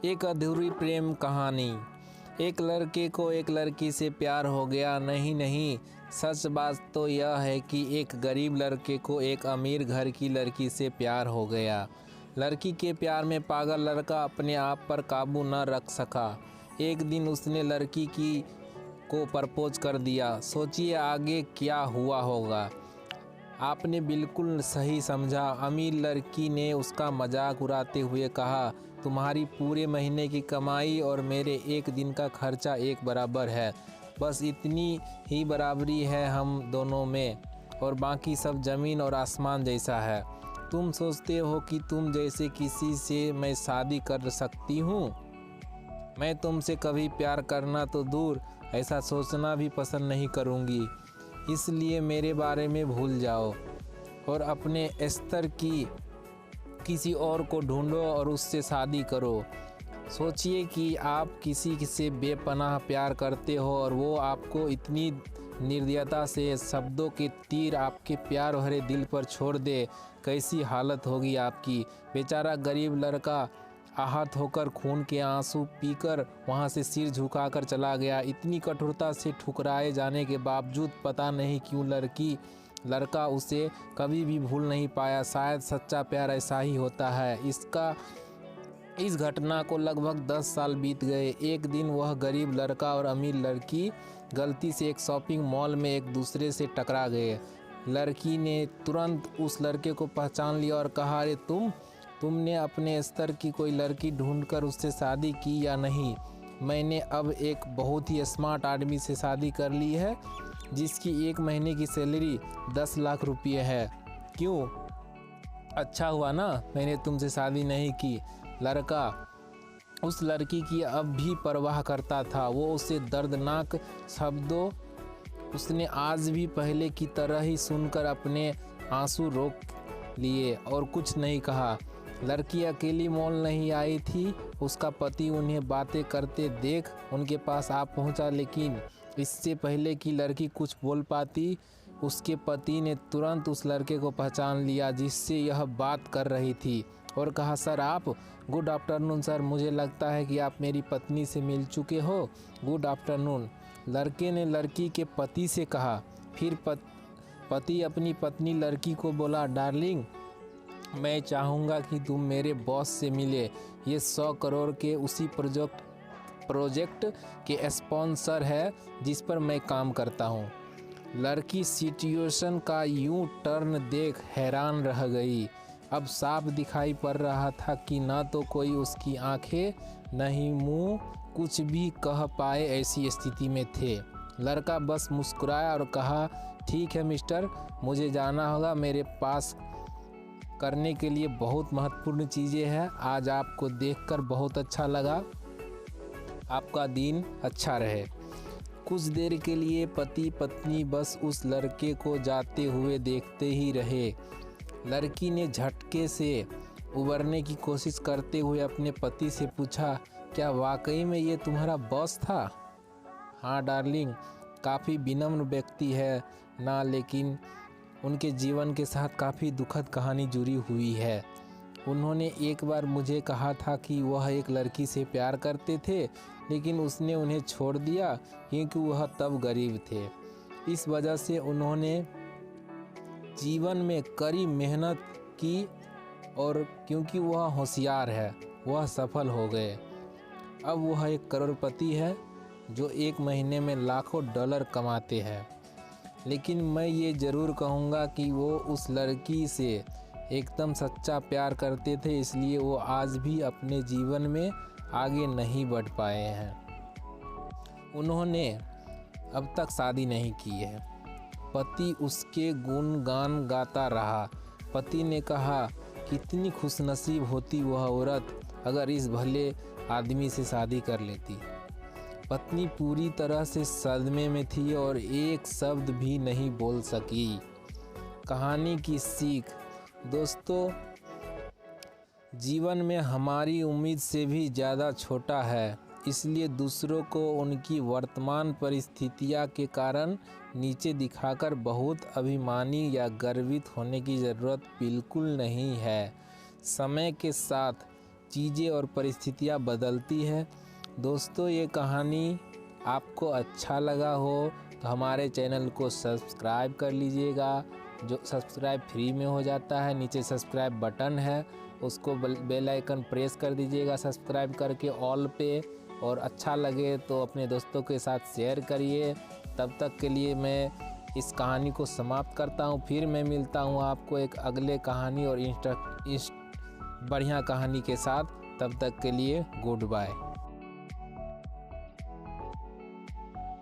एक अधूरी प्रेम कहानी। एक लड़के को एक लड़की से प्यार हो गया। नहीं, सच बात तो यह है कि एक गरीब लड़के को एक अमीर घर की लड़की से प्यार हो गया। लड़की के प्यार में पागल लड़का अपने आप पर काबू न रख सका। एक दिन उसने लड़की को प्रपोज कर दिया। सोचिए आगे क्या हुआ होगा। आपने बिल्कुल सही समझा। अमीर लड़की ने उसका मजाक उड़ाते हुए कहा, तुम्हारी पूरे महीने की कमाई और मेरे एक दिन का खर्चा एक बराबर है। बस इतनी ही बराबरी है हम दोनों में, और बाकी सब ज़मीन और आसमान जैसा है। तुम सोचते हो कि तुम जैसे किसी से मैं शादी कर सकती हूँ? मैं तुमसे कभी प्यार करना तो दूर, ऐसा सोचना भी पसंद नहीं करूँगी। इसलिए मेरे बारे में भूल जाओ और अपने स्तर की किसी और को ढूंढो और उससे शादी करो। सोचिए कि आप किसी से बेपनाह प्यार करते हो और वो आपको इतनी निर्दयता से शब्दों के तीर आपके प्यार भरे दिल पर छोड़ दे, कैसी हालत होगी आपकी। बेचारा गरीब लड़का आहत होकर खून के आंसू पीकर वहां से सिर झुकाकर चला गया। इतनी कठोरता से ठुकराए जाने के बावजूद पता नहीं क्यों लड़का उसे कभी भी भूल नहीं पाया। शायद सच्चा प्यार ऐसा ही होता है। इस घटना को लगभग 10 साल बीत गए। एक दिन वह गरीब लड़का और अमीर लड़की गलती से एक शॉपिंग मॉल में एक दूसरे से टकरा गए। लड़की ने तुरंत उस लड़के को पहचान लिया और कहा, अरे तुमने अपने स्तर की कोई लड़की ढूंढकर उससे शादी की या नहीं? मैंने अब एक बहुत ही स्मार्ट आदमी से शादी कर ली है, जिसकी एक महीने की सैलरी 10 लाख रुपये है। क्यों? अच्छा हुआ ना मैंने तुमसे शादी नहीं की। लड़का उस लड़की की अब भी परवाह करता था। वो उसे दर्दनाक शब्दों उसने आज भी पहले की तरह ही सुनकर अपने आंसू रोक लिए और कुछ नहीं कहा। लड़की अकेली मॉल नहीं आई थी। उसका पति उन्हें बातें करते देख उनके पास आ पहुंचा, लेकिन इससे पहले कि लड़की कुछ बोल पाती, उसके पति ने तुरंत उस लड़के को पहचान लिया जिससे यह बात कर रही थी, और कहा, सर आप? गुड आफ्टरनून सर, मुझे लगता है कि आप मेरी पत्नी से मिल चुके हो। गुड आफ्टरनून, लड़के ने लड़की के पति से कहा। फिर पति अपनी पत्नी लड़की को बोला, डार्लिंग मैं चाहूँगा कि तुम मेरे बॉस से मिले। ये 100 करोड़ के उसी प्रोजेक्ट के स्पॉन्सर है जिस पर मैं काम करता हूँ। लड़की सिचुएशन का यूं टर्न देख हैरान रह गई। अब साफ दिखाई पड़ रहा था कि ना तो कोई उसकी आंखें न ही मुंह कुछ भी कह पाए ऐसी स्थिति में थे। लड़का बस मुस्कुराया और कहा, ठीक है मिस्टर, मुझे जाना होगा। मेरे पास करने के लिए बहुत महत्वपूर्ण चीज़ें हैं। आज आपको देखकर बहुत अच्छा लगा। आपका दिन अच्छा रहे। कुछ देर के लिए पति पत्नी बस उस लड़के को जाते हुए देखते ही रहे। लड़की ने झटके से उबरने की कोशिश करते हुए अपने पति से पूछा, क्या वाकई में ये तुम्हारा बॉस था? हाँ डार्लिंग, काफ़ी विनम्र व्यक्ति है ना, लेकिन उनके जीवन के साथ काफ़ी दुखद कहानी जुड़ी हुई है। उन्होंने एक बार मुझे कहा था कि वह एक लड़की से प्यार करते थे, लेकिन उसने उन्हें छोड़ दिया क्योंकि वह तब गरीब थे। इस वजह से उन्होंने जीवन में कड़ी मेहनत की और क्योंकि वह होशियार है, वह सफल हो गए। अब वह एक करोड़पति है जो एक महीने में लाखों डॉलर कमाते हैं। लेकिन मैं ये ज़रूर कहूँगा कि वो उस लड़की से एकदम सच्चा प्यार करते थे, इसलिए वो आज भी अपने जीवन में आगे नहीं बढ़ पाए हैं। उन्होंने अब तक शादी नहीं की है। पति उसके गुणगान गाता रहा। पति ने कहा, कितनी खुशनसीब होती वह औरत अगर इस भले आदमी से शादी कर लेती। पत्नी पूरी तरह से सदमे में थी और एक शब्द भी नहीं बोल सकी। कहानी की सीख, दोस्तों, जीवन में हमारी उम्मीद से भी ज़्यादा छोटा है, इसलिए दूसरों को उनकी वर्तमान परिस्थितियां के कारण नीचे दिखाकर बहुत अभिमानी या गर्वित होने की ज़रूरत बिल्कुल नहीं है। समय के साथ चीज़ें और परिस्थितियाँ बदलती हैं। दोस्तों, ये कहानी आपको अच्छा लगा हो तो हमारे चैनल को सब्सक्राइब कर लीजिएगा, जो सब्सक्राइब फ्री में हो जाता है। नीचे सब्सक्राइब बटन है, उसको बेल आइकन प्रेस कर दीजिएगा सब्सक्राइब करके ऑल पे। और अच्छा लगे तो अपने दोस्तों के साथ शेयर करिए। तब तक के लिए मैं इस कहानी को समाप्त करता हूँ। फिर मैं मिलता हूँ आपको एक अगले कहानी और बढ़िया कहानी के साथ। तब तक के लिए गुड बाय।